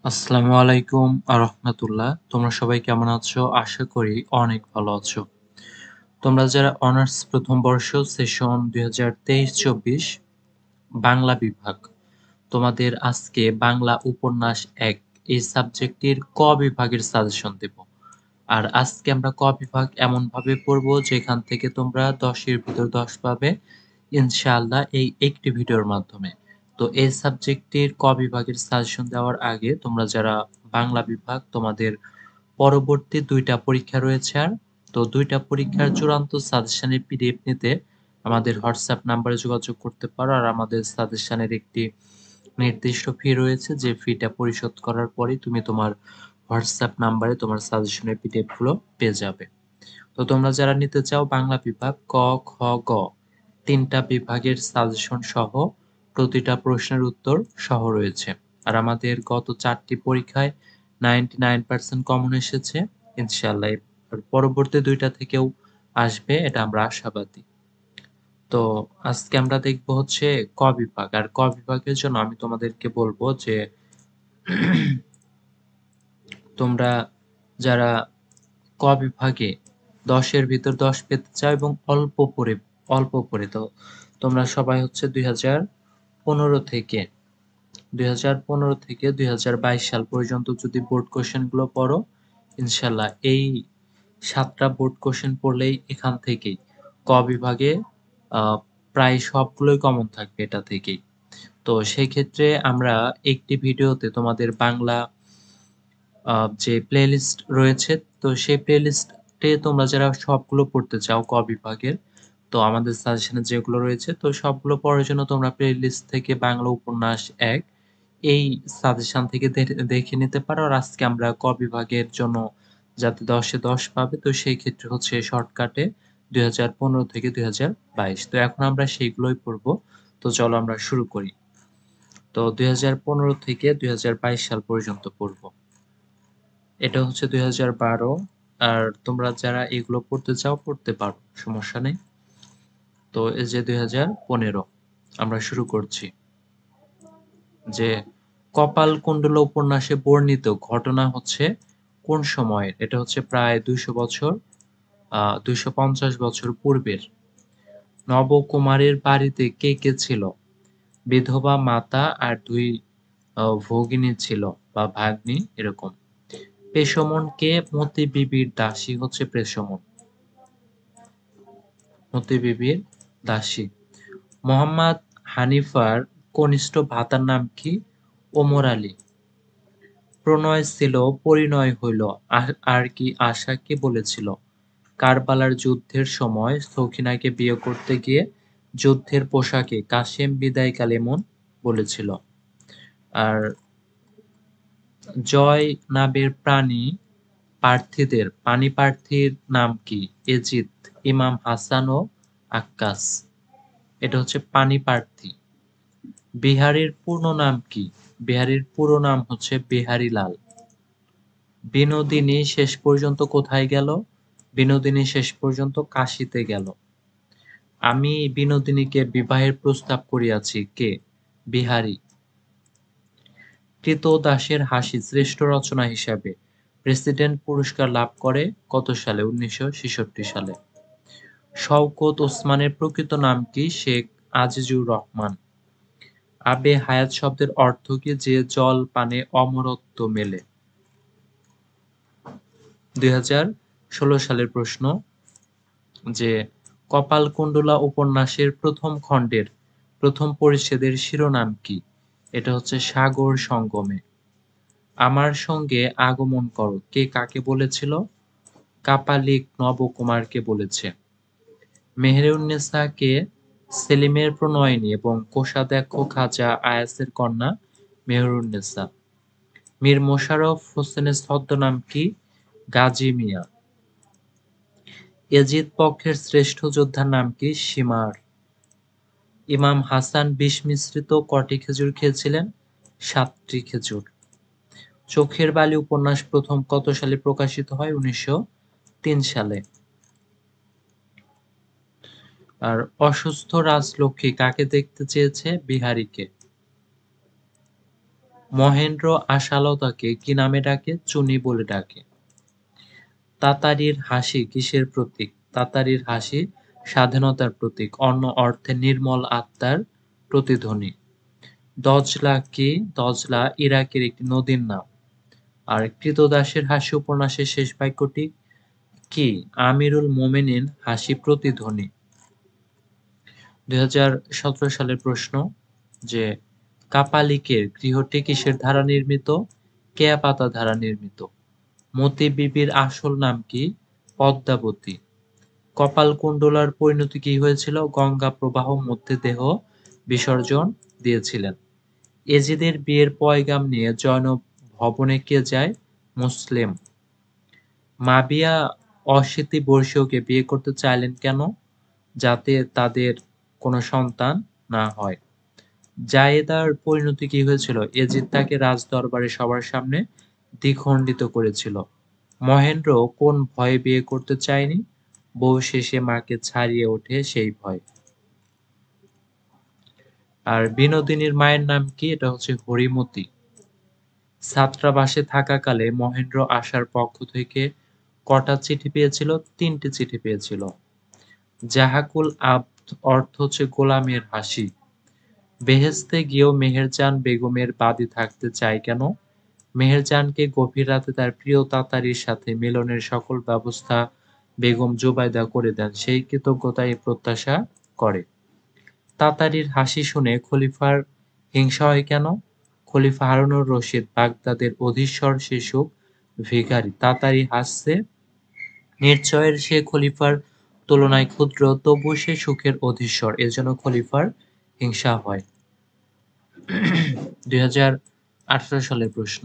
আসসালামু আলাইকুম রাহমাতুল্লাহ। তোমরা সবাই কেমন আছো? আশা করি অনেক ভালো আছো। তোমরা যারা অনার্স প্রথম বর্ষ সেশন ২০২৩-২৪ বাংলা বিভাগ, তোমাদের আজকে বাংলা উপন্যাস ১ এই সাবজেক্টের ক বিভাগের সাজেশন দেব। আর আজকে আমরা ক বিভাগ এমনভাবে পড়বো যেখান থেকে তোমরা ১০ এর ভিতর ১০ পাবে ইনশাআল্লাহ এই একটি ভিডিওর মাধ্যমে। তো এই সাবজেক্টের ক বিভাগের সাজেশন দেওয়ার আগে তোমরা যারা বাংলা বিভাগ তোমাদের পরবর্তী ২ টা পরীক্ষা রয়েছে তো ২ টা পরীক্ষার চূড়ান্ত সাজেশনের পিডিএফ নিতে আমাদের হোয়াটসঅ্যাপ নাম্বারে যোগাযোগ করতে পারো। আর আমাদের সাজেশনের একটি নির্দিষ্ট ফি রয়েছে যে ফিটা পরিশোধ করার পরেই তুমি তোমার হোয়াটসঅ্যাপ নাম্বারে তোমার সাজেশনের পিডিএফ গুলো পেয়ে যাবে। তো তোমরা যারা নিতে চাও বাংলা বিভাগ ক, খ, গ ৩ টা বিভাগের সাজেশন সহ প্রতিটা প্রশ্নের উত্তর সহ রয়েছে। আর আমাদের গত ৪ টি পরীক্ষায় 99% কমন এসেছে। ইনশাআল্লাহ এর পরবর্তী ২ টা থেকেও আসবে এটা আমরা আশাবাদী। তো আজকে আমরা দেখব হচ্ছে ক বিভাগ। আর ক বিভাগের জন্য আমি তোমাদেরকে বলব যে তোমরা যারা ক বিভাগে ১০ এর ভিতর ১০ পেতে চাও এবং অল্প পড়ে তো তোমরা সবাই হচ্ছে ২০১৫ থেকে ২০২২ সাল পর্যন্ত যদি বোর্ড কোয়েশ্চেন গুলো পড়ো ইনশাআল্লাহ এই ৭ টা বোর্ড কোয়েশ্চেন পড়লেই এখান থেকেই ক বিভাগে আ প্রায় সবগুলোই কমন থাকবে এটা থেকেই। তো সেই ক্ষেত্রে আমরা একটি ভিডিওতে তোমাদের বাংলা যে প্লেলিস্ট রয়েছে তো সেই প্লেলিস্টে তোমরা যারা সবগুলো পড়তে চাও ক বিভাগের তো আমাদের সাজেশনে যেগুলো রয়েছে তো সবগুলো পড়ার জন্য তোমরা প্লেলিস্ট থেকে বাংলা উপন্যাস ১ এই সাজেশন থেকে দেখে নিতে পারো। আর আজকে আমরা ক বিভাগের জন্য যাতে ১০ এ ১০ পাবে তো সেই ক্ষেত্রে হচ্ছে শর্টকাটে ২০১৫ থেকে ২০২২ তো এখন আমরা সেইগুলোই পড়বো। তো চলো আমরা শুরু করি। তো ২০১৫ থেকে ২০২২ সাল পর্যন্ত পড়বো। এটা হচ্ছে ২০১২ আর তোমরা যারা এগুলো পড়তে চাও পড়তে পারো, সমস্যা নেই। তো এই যে ২০১৫ আমরা শুরু করছি যে কপালকুণ্ডলা উপন্যাসে বর্ণিত ঘটনা হচ্ছে কোন সময়ের? এটা হচ্ছে প্রায় ২০০ বছর ২৫০ বছর পূর্বের। নবকুমারের বাড়িতে কে, কে ছিল? বিধবা মাতা আর ২ ভগিনী ছিল বা ভাগ্নী এরকম। পেশমন কে? মতি বিবির দাসী হচ্ছে পেশমন। মতি বিবির দাসী। মোহাম্মদ হানিফার কনিষ্ঠ ভ্রাতার নাম কি? ওমর আলী। প্রণয় ছিল, পরিণয় হইল, আর কি আশা কে বলেছিল? কারবালার যুদ্ধের সময় সখিনাকে বিয়ে করতে গিয়ে যুদ্ধের পোশাকে কাশেম বিদায়কালে এমন বলেছিল। আর জয় নাবের পাণিপ্রার্থীর নাম কি? এজিদ, ইমাম হাসান ও আক্কাস। এটা হচ্ছে পাণিপ্রার্থী। বিহারীর পূর্ণ নাম কি? বিহারীর পুরো নাম হচ্ছে বিহারীলাল। বিনোদিনী শেষ পর্যন্ত কোথায় গেল? বিনোদিনী শেষ পর্যন্ত কাশীতে গেল। আমি বিনোদিনীকে বিবাহের প্রস্তাব করিয়াছি। কে? বিহারী। ক্রীতদাসের হাসি শ্রেষ্ঠ রচনা হিসাবে প্রেসিডেন্ট পুরস্কার লাভ করে কত সালে? ১৯৬৬ সালে। শওকত ওসমানের প্রকৃত নাম কি? শেখ আজিজুর রহমান। আবে হায়াত শব্দের অর্থ কি? যে জল পানে অমরত্ব মেলে। ২০১৬ সালের প্রশ্ন যে কপালকুণ্ডলা উপন্যাসের প্রথম খণ্ডের প্রথম পরিচ্ছেদের শিরোনাম কি? এটা হচ্ছে সাগর সঙ্গমে। আমার সঙ্গে আগমন করো কে কাকে বলেছিল? কাপালিক নবকুমারকে বলেছে। মেহেরুন্নেছা কে? সেলিমের প্রণয়িনী এবং কোষাধ্যক্ষ খাজা আয়াছের কন্যা মেহেরুন্নেছা। মীর মোশাররফ হোসেনের ছদ্মনাম কি? গাজী মিয়া। এজিদ পক্ষের শ্রেষ্ঠ যোদ্ধার নাম কি? সীমার। ইমাম হাসান বিষ মিশ্রিত কটি খেজুর খেয়েছিলেন? ৭টি খেজুর। চোখের বালি উপন্যাস প্রথম কত সালে প্রকাশিত হয়? ১৯০৩ সালে। আর অসুস্থ রাজলক্ষ্মী কাকে দেখতে চেয়েছে? বিহারীকে। মহেন্দ্র আশালতাকে কি নামে ডাকে? চুনি বলে ডাকে। তাতারীর হাসি কিসের প্রতীক? তাতারীর হাসি স্বাধীনতার প্রতীক, অন্য অর্থে নির্মল আত্মার প্রতিধ্বনি। দজলা কি? দজলা ইরাকের একটি নদীর নাম। আর ক্রীতদাসের হাসি উপন্যাসের শেষ বাক্যটি কি? আমিরুল মোমেনিন হাসি প্রতিধ্বনি। 2017 সালের প্রশ্ন যে কাপালিকের গৃহটি কিসের দ্বারা নির্মিত? কেয়া পাতা দ্বারা নির্মিত। মতি বিবির আসল নাম কি? পদ্মাবতী। কপালকুণ্ডলার পরিণতি কি হয়েছিল? গঙ্গা প্রবাহ মধ্যে দেহ বিসর্জন দিয়েছিলেন। এজিদের বিয়ের পয়গাম নিয়ে জয়নব ভবনে কে যায়? মুসলিম। মাবিয়া অশীতি বর্ষীয়কে বিয়ে করতে চাইলেন কেন? যাতে তাদের কোনো সন্তান না হয়। জায়েদার পরিণতি কি হয়েছিল? এজিদ তাকে রাজদরবারে সবার সামনে দ্বিখণ্ডিত করেছিল। মহেন্দ্র কোন ভয়ে বিয়ে করতে চায়নি? বউ শেষে মাকে ছাড়িয়ে ওঠে সেই ভয়। আর বিনোদিনীর মায়ের নাম কি? এটা হচ্ছে হরিমতি। ছাত্রাবাসে থাকাকালে মহেন্দ্র আশার পক্ষ থেকে কটা চিঠি পেয়েছিল? 3টি চিঠি পেয়েছিল। জাহাকুল আব্দ অর্থ হচ্ছে গোলামের হাসি। বেহেশতে গিয়েও মেহেরজান বেগমের বাদী থাকতে চায় কেন? মেহেরজানকে গভীর রাতে তার প্রিয় তাতারীর সাথে মিলনের সকল ব্যবস্থা বেগম জুবাইদা করে দেন, সেই কৃতজ্ঞতায় প্রত্যাশা করে। তাতারীর হাসি শুনে খলিফার হিংসা হয় কেন? খলিফা হারুনুর রশিদ বাগদাদের অধীশ্বর শিশুক ভিখারি। তাতারী হাসছে, নিশ্চয়ের সে খলিফার তুলনায় ক্ষুদ্র, তবু সে সুখের অধীশ্বর, এজন্য খলিফার হিংসা হয়। 2018 সালের প্রশ্ন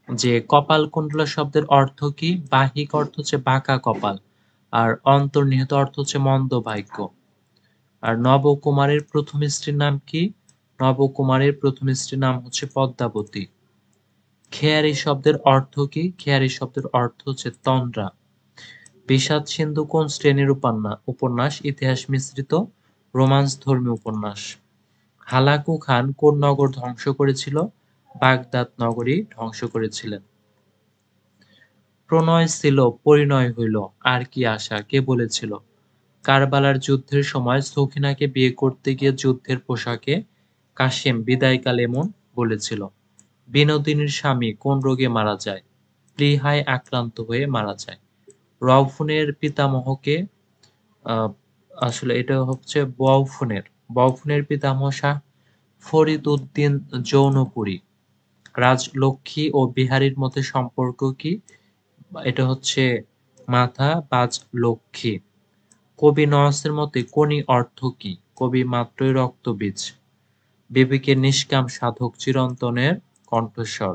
যে কপালকুণ্ডলা শব্দের অর্থ কি? বাহিক অর্থ হচ্ছে বাঁকা কপাল, আর অন্তর্নিহিত অর্থ হচ্ছে মন্দ ভাগ্য। আর নবকুমারের প্রথম স্ত্রীর নাম কি? নবকুমারের প্রথম স্ত্রীর নাম হচ্ছে পদ্মাবতী। খেয়ারি শব্দের অর্থ কি? খেয়ারি শব্দের অর্থ হচ্ছে তন্দ্রা। বিষাদ সিন্ধু কোন শ্রেণীর উপন্যাস? ইতিহাস মিশ্রিত রোমান্স ধর্মী উপন্যাস। হালাকু খান কোন নগর ধ্বংস করেছিল? বাগদাদ নগরী ধ্বংস করেছিলেন। প্রণয় ছিল পরিণয় হইল, আর কি আশা? কে বলেছিল? কারবালার যুদ্ধের সময় সখিনাকে বিয়ে করতে গিয়ে যুদ্ধের পোশাকে কাশেম বিদায়কালে এমন বলেছিল। বিনোদিনীর স্বামী কোন রোগে মারা যায়? প্লীহায় আক্রান্ত হয়ে মারা যায়। রউফুনের পিতামহকে আহ, আসলে এটা হচ্ছে বউফুনের পিতামহ শাহ ফরিদ উদ্দিন জৌনপুরী। রাজলক্ষ্মী ও বিহারীর মধ্যে সম্পর্ক কি? এটা হচ্ছে মাথা বাজ লক্ষ্মী। কবি নওয়াজের মতে কনি অর্থ কি? কবি মাত্রই রক্তবীজ। বিবেকের নিষ্কাম সাধক চিরন্তনের কণ্ঠস্বর।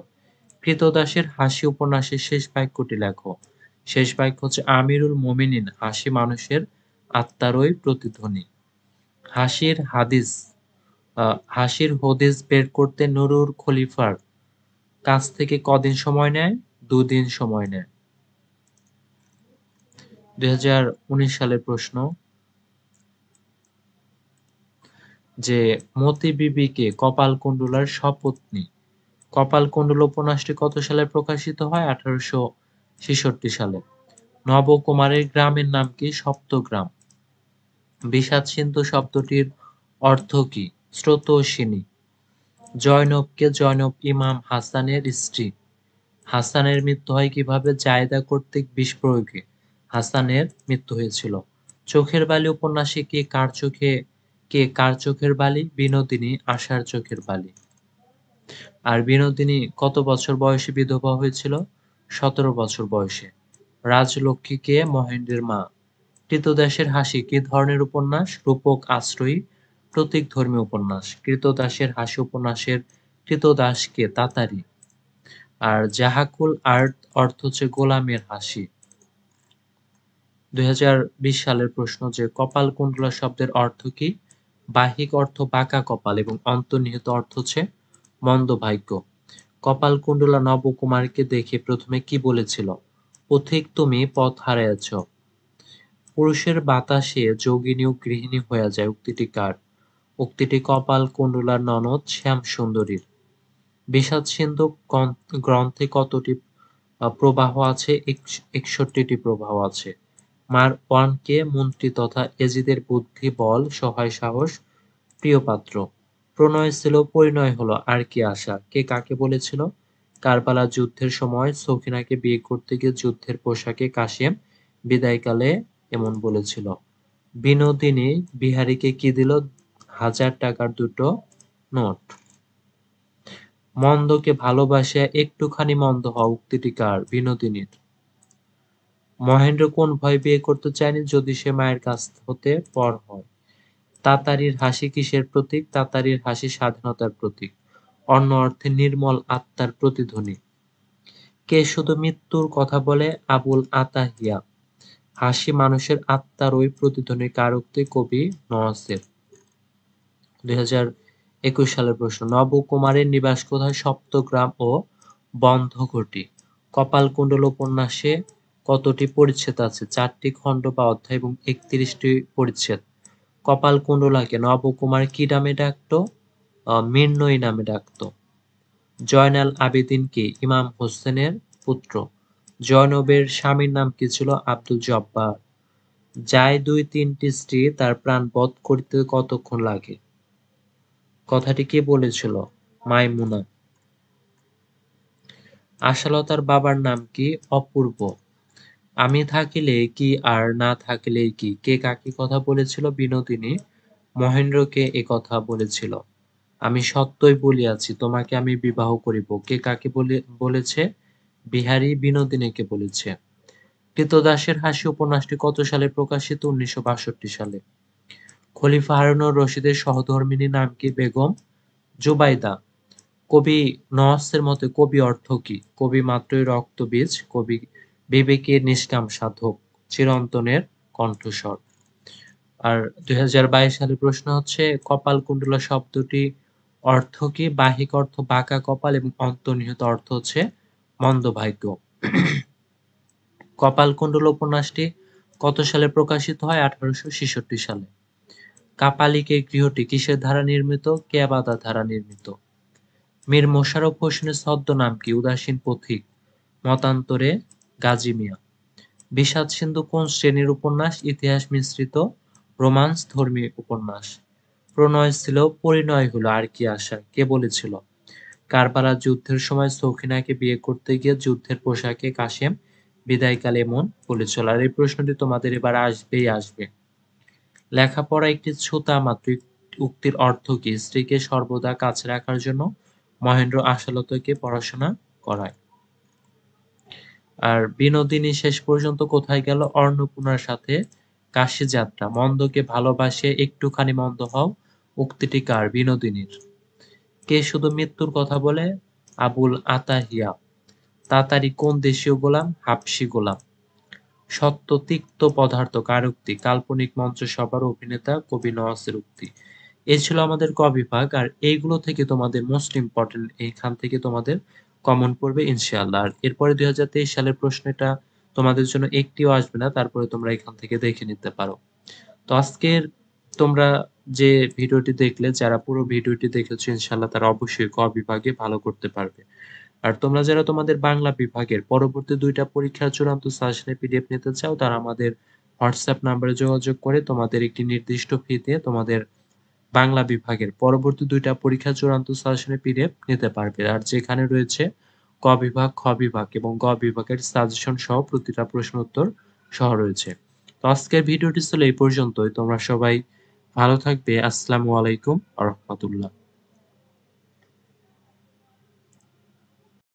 ক্রীতদাসের হাসি উপন্যাসের শেষ বাক্যটি লেখো। শেষ বাক্য হচ্ছে আমিরুল মোমিনিন হাসি মানুষের আত্মারই প্রতিধ্বনি। হাসির হদিস বের করতে নুরুর খলিফার কাছ থেকে কদিন সময় নেয়? 2 দিন সময় নেয়। 2019 সালের প্রশ্ন যে মতি বিবিকে কপালকুণ্ডলার সপত্নী। কপালকুণ্ডলা উপন্যাসটি কত সালে প্রকাশিত হয়? 1866 সালে। নবকুমারের গ্রামের নাম কি? সপ্তগ্রাম। বিষাদ সিন্ধু শব্দটির অর্থ কি? স্রোতস্বিনী। জয়নবকে জয়নব ইমাম হাসানের স্ত্রী। হাসানের মৃত্যু হয় কিভাবে? জায়দা কর্তৃক বিষ প্রয়োগে হাসানের মৃত্যু হয়েছিল। চোখের বালি উপন্যাসে কে কার চোখের বালি? বিনোদিনী আশার চোখের বালি। আর বিনোদিনী কত বছর বয়সে বিধবা হয়েছিল? 17 বছর বয়সে। রাজলক্ষ্মী কে? মহেন্দ্রের মা। ক্রীতদাসের হাসি কি ধরনের উপন্যাস? রূপক আশ্রয়ী প্রতীকধর্মী উপন্যাস। ক্রীতদাসের হাসি উপন্যাসের ক্রীতদাস কে? তাতারী। আর জাহাকুল আর্ট অর্থ হচ্ছে গোলামের হাসি। 2020 সালের প্রশ্ন যে কপালকুণ্ডলা শব্দের অর্থ কি? বাহিক অর্থ বাঁকা কপাল এবং অন্তর্নিহিত অর্থ হচ্ছে মন্দ ভাগ্য। কপালকুণ্ডলা নবকুমারকে দেখে প্রথমে কি বলেছিল? পথিক তুমি পথ হারাইয়াছ। পুরুষের বাতাসে যোগিনীও গৃহিণী হইয়া যায়, উক্তিটি কার? উক্তিটি কপালকুণ্ডলার ননদ শ্যামসুন্দরীর। বিষাদ সিন্ধু গ্রন্থে কতটি প্রবাহ আছে? ৬১টি প্রবাহ আছে। মার ওয়ানকে মন্ত্রী তথা এজিদের বুদ্ধি বল সহায় সাহস প্রিয় পাত্র। প্রণয় ছিল পরিণয় হলো আর কি আশা, কে কাকে বলেছিল? কারবালার যুদ্ধের সময় সখিনাকে বিয়ে করতে গিয়ে যুদ্ধের পোশাকে কাশেম বিদায়কালে এমন বলেছিল। বিনোদিনী বিহারীকে কি দিল? ১,০০০ টাকার দুটো নোট। মন্দকে ভালোবাসিয়া একটুখানি মন্দ হওয়া উক্তিটি কার? বিনোদিনীর। মহেন্দ্র কোন ভয়ে বিয়ে করতে চায়নি? যদি সে মায়ের কাছ হতে পর হয়। তাতারীর হাসি কিসের প্রতীক? তাতারীর হাসি স্বাধীনতার প্রতীক। অন্য অর্থে নির্মল আত্মার প্রতিধ্বনি। কে শুধু মৃত্যুর কথা বলে? আবুল আতাহিয়া। হাসি মানুষের আত্মার ওই প্রতিধ্বনি কার উক্তি? কবি নওয়াজের। ২০২১ সালের প্রশ্ন। নবকুমারের নিবাস কোথায়? সপ্তগ্রাম ও বন্ধঘটি। কপালকুণ্ডল উপন্যাসে কতটি পরিচ্ছেদ আছে? ৪টি খণ্ড বা অধ্যায় এবং ৩১টি পরিচ্ছেদ। কপালকুণ্ডলাকে নবকুমার কি নামে ডাকত? মৃন্ময়ী নামে ডাকত। জয়নাল আবেদিন কে? ইমাম হোসেনের পুত্র। জয়নবের স্বামীর নাম কি ছিল? আব্দুল জব্বার। যায় ২-৩টি স্ত্রী, তার প্রাণ বধ করিতে কতক্ষণ লাগে? কথাটি কে বলেছিল? মাইমুনা। আশালতার বাবার নাম কি? অপূর্ব। আমি থাকিলে কি আর না থাকিলে কি, কে কাকে কথা বলেছিল? বিনোদিনী মহেন্দ্রকে এ কথা বলেছিল। আমি সত্যই বলিয়াছি, তোমাকে আমি বিবাহ করিব, কে কাকে বলেছে? বিহারী বিনোদিনীকে বলেছে। কৃতদাসের হাসি উপন্যাসটি কত সালে প্রকাশিত? ১৯৬২ সালে। খলিফা হারুনুর রশিদের সহধর্মিণী নাম কি? বেগম জুবাইদা। কবি নওয়াজের মতে কবি অর্থ কি? কবি মাত্রই রক্তবীজ, কবি বিবেকের নিষ্কাম সাধক, চিরন্তনের কণ্ঠস্বর। আর ২০২২ সালের প্রশ্ন হচ্ছে কপালকুণ্ডলা শব্দটি অর্থ কি? বাহিক অর্থ বাঁকা কপাল এবং অন্তর্নিহিত অর্থ হচ্ছে মন্দ ভাগ্য। কপালকুণ্ডলা উপন্যাসটি কত সালে প্রকাশিত হয়? ১৮৬৬ সালে। কাপালিকের গৃহটি কিসের দ্বারা নির্মিত? কেয়াবাদা দ্বারা নির্মিত। মীর মোশাররফ হোসেনের ছদ্মনাম কি? উদাসীন পথিক। মতান্তরে গাজী মিয়া। বিষাদ সিন্ধু কোন শ্রেণীর উপন্যাস? ইতিহাস মিশ্রিত রোমান্স ধর্মী উপন্যাস। প্রণয় ছিল পরিণয় হলো আর কি আশা, কে বলেছিল? কারবালার যুদ্ধের সময় সখিনাকে বিয়ে করতে গিয়ে যুদ্ধের পোশাকে কাশেম বিদায়কালে এমন বলেছিল। আর এই প্রশ্নটি তোমাদের এবার আসবেই আসবে। লেখাপড়া একটি ছুতা মাত্র, উক্তির অর্থ কি? স্ত্রীকে সর্বদা কাছে রাখার জন্য মহেন্দ্র আশালতাকে পড়াশোনা করায়। আর বিনোদিনী শেষ পর্যন্ত কোথায় গেল? অন্নপূর্ণার সাথে কাশী যাত্রা। মন্দকে ভালোবাসে একটুখানি মন্দ হও উক্তিটি কার? বিনোদিনীর। কে শুধু মৃত্যুর কথা বলে? আবুল আতাহিয়া। তাতারী কোন দেশীয় গোলাম? হাবশী গোলাম। সত্য তিক্ত পদার্থ কার উক্তি? কাল্পনিক মঞ্চ সভার অভিনেতা কবি নওয়াজের উক্তি। এই ছিল আমাদের ক বিভাগ। আর এইগুলো থেকে তোমাদের মোস্ট ইম্পর্টেন্ট, এইখান থেকে তোমাদের কমন পড়বে ইনশাআল্লাহ। আর এরপরে ২০২৩ সালের প্রশ্নটা তোমাদের জন্য একটিও আসবে না, তারপরে তোমরা এখান থেকে দেখে নিতে পারো। তো আজকের তোমরা যে ভিডিওটি দেখলে, যারা পুরো ভিডিওটি দেখেছো ইনশাআল্লাহ তারা অবশ্যই ক বিভাগে ভালো করতে পারবে। আর তোমরা যারা তোমাদের বাংলা বিভাগের পরবর্তী ২টা পরীক্ষার চূড়ান্ত সাজেশনের পিডিএফ নিতে চাও, তারা আমাদের হোয়াটসঅ্যাপ নাম্বারে যোগাযোগ করে তোমাদের একটি নির্দিষ্ট ফিতে তোমাদের বাংলা বিভাগের পরবর্তী ২টা পরীক্ষার চূড়ান্ত সাজেশনের পিডিএফ নিতে পারবে। আর যেখানে রয়েছে ক বিভাগ, খ বিভাগ এবং গ বিভাগের সাজেশন সহ প্রতিটা প্রশ্ন উত্তর সহ রয়েছে। তো আজকের ভিডিওটি ছিল এই পর্যন্তই। তোমরা সবাই ভালো থাকবে। আসসালামু আলাইকুম ওয়া রাহমাতুল্লাহ।